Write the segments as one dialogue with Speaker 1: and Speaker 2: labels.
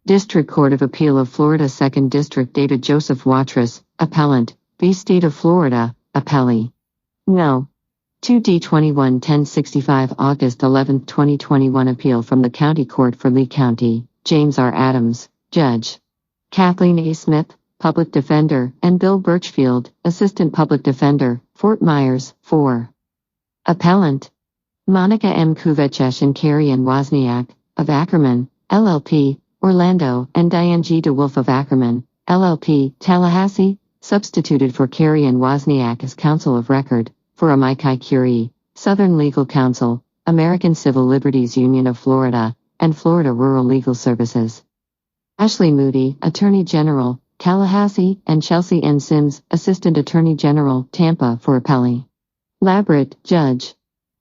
Speaker 1: District Court of Appeal of Florida 2nd District David Joseph WATROUS, Appellant, v. State of Florida, Appellee. No. 2D21-1065 August 11, 2021 Appeal from the County Court for Lee County, James R. Adams, Judge. Kathleen A. Smith, Public Defender, and Bill Burchfield, Assistant Public Defender, Fort Myers, 4. Appellant. Monica M. Kovecses and Carrie Ann Wozniak, of Akerman, LLP, Orlando, and Diane G. DeWolf of Akerman, LLP, Tallahassee, substituted for Carrie Ann Wozniak as counsel of record, for Amici Curiae, Southern Legal Counsel, American Civil Liberties Union of Florida, and Florida Rural Legal Services. Ashley Moody, Attorney General, Tallahassee, and Chelsea N. Sims, Assistant Attorney General, Tampa, for Appellee. LABRIT, Judge.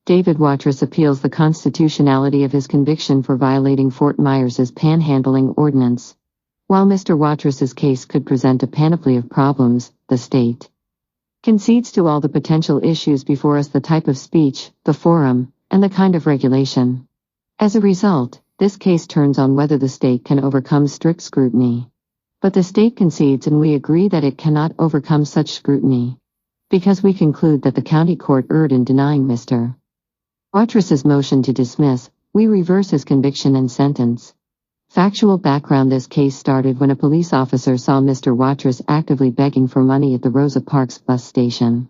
Speaker 1: David WATROUS appeals the constitutionality of his conviction for violating Fort Myers's panhandling ordinance. While Mr. WATROUS's case could present a panoply of problems, the state concedes to all the potential issues before us: the type of speech, the forum, and the kind of regulation. As a result, this case turns on whether the state can overcome strict scrutiny. But the state concedes, and we agree that it cannot overcome such scrutiny. Because we conclude that the county court erred in denying Mr. WATROUS's motion to dismiss, we reverse his conviction and sentence. Factual background: this case started when a police officer saw Mr. WATROUS actively begging for money at the Rosa Parks bus station.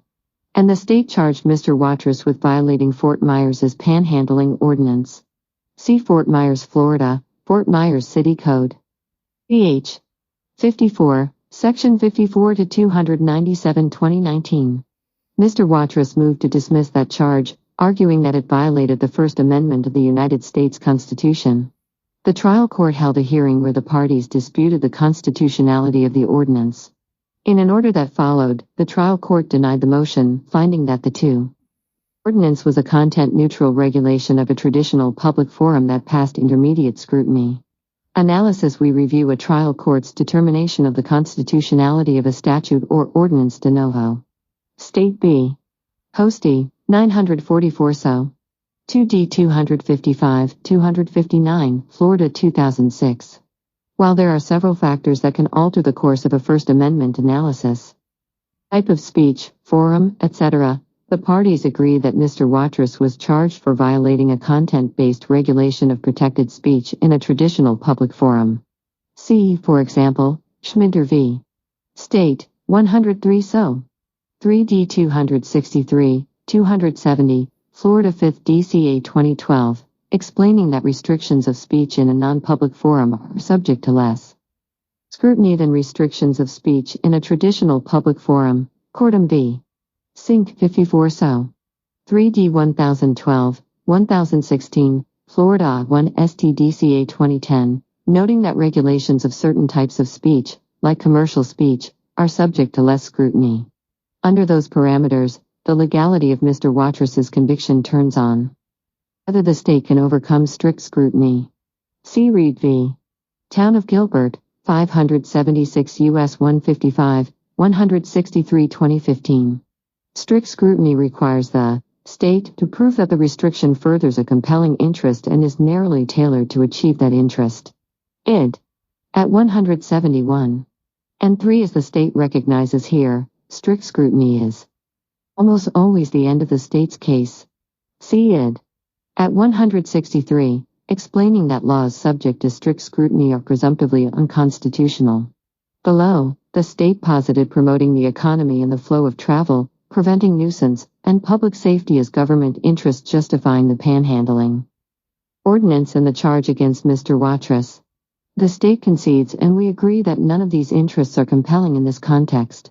Speaker 1: And the state charged Mr. WATROUS with violating Fort Myers's panhandling ordinance. See Fort Myers, Florida, Fort Myers City Code. Ph. 54, Section 54 to 297 2019. Mr. WATROUS moved to dismiss that charge, arguing that it violated the First Amendment of the United States Constitution. The trial court held a hearing where the parties disputed the constitutionality of the ordinance. In an order that followed, the trial court denied the motion, finding that the ordinance was a content-neutral regulation of a traditional public forum that passed intermediate scrutiny. Analysis: we review a trial court's determination of the constitutionality of a statute or ordinance de novo. State B. Hosty, 944 So. 2D 255, 259, Florida 2006. While there are several factors that can alter the course of a First Amendment analysis, type of speech, forum, etc., the parties agree that Mr. WATROUS was charged for violating a content-based regulation of protected speech in a traditional public forum. See, for example, Schmider v. State, 103 So. 3D 263, 270, Florida 5th DCA 2012, explaining that restrictions of speech in a non-public forum are subject to less scrutiny than restrictions of speech in a traditional public forum. Cordum v. Sink 54 So. 3D 1012, 1016, Florida 1 STDCA 2010, noting that regulations of certain types of speech, like commercial speech, are subject to less scrutiny. Under those parameters, the legality of Mr. WATROUS's conviction turns on whether the state can overcome strict scrutiny. See Reed v. Town of Gilbert, 576 U.S. 155, 163 2015. Strict scrutiny requires the state to prove that the restriction furthers a compelling interest and is narrowly tailored to achieve that interest. Id. At 171. And 3, as the state recognizes here, strict scrutiny is almost always the end of the state's case. See Id. At 163, explaining that laws subject to strict scrutiny are presumptively unconstitutional. Below, the state posited promoting the economy and the flow of travel, preventing nuisance, and public safety as government interests justifying the panhandling ordinance and the charge against Mr. WATROUS. The state concedes, and we agree that none of these interests are compelling in this context.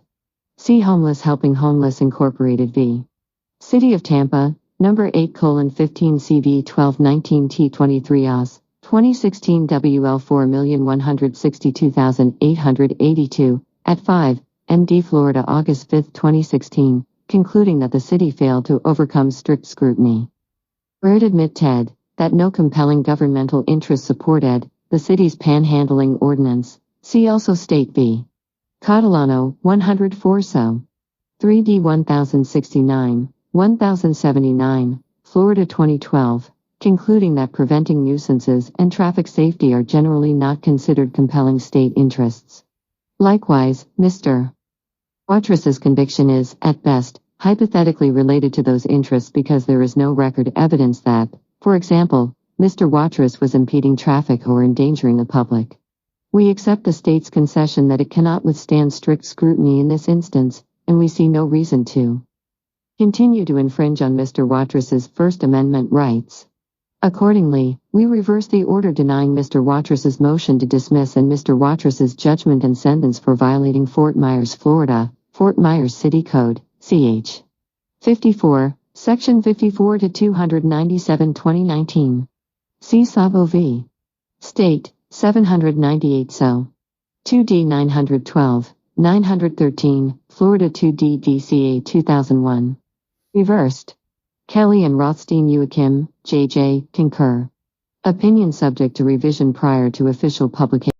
Speaker 1: See Homeless Helping Homeless Incorporated v. City of Tampa, number 8:15 CV 1219 T23 Oz, 2016 WL 4,162,882, at 5, MD Florida August 5, 2016, concluding that the city failed to overcome strict scrutiny. Where it admitted that no compelling governmental interests supported the city's panhandling ordinance. See also State v. Catalano, 104 So. 3D 1069, 1079, Florida 2012, concluding that preventing nuisances and traffic safety are generally not considered compelling state interests. Likewise, Mr. WATROUS's conviction is, at best, hypothetically related to those interests because there is no record evidence that, for example, Mr. WATROUS was impeding traffic or endangering the public. We accept the state's concession that it cannot withstand strict scrutiny in this instance, and we see no reason to continue to infringe on Mr. WATROUS's First Amendment rights. Accordingly, we reverse the order denying Mr. WATROUS's motion to dismiss and Mr. WATROUS's judgment and sentence for violating Fort Myers, Florida, Fort Myers City Code, ch. 54, Section 54 to 297 2019. C. Savo v. State, 798 So. 2D 912, 913, Florida 2D DCA 2001. Reversed. Kelly and Rothstein Joachim, J.J., concur. Opinion subject to revision prior to official publication.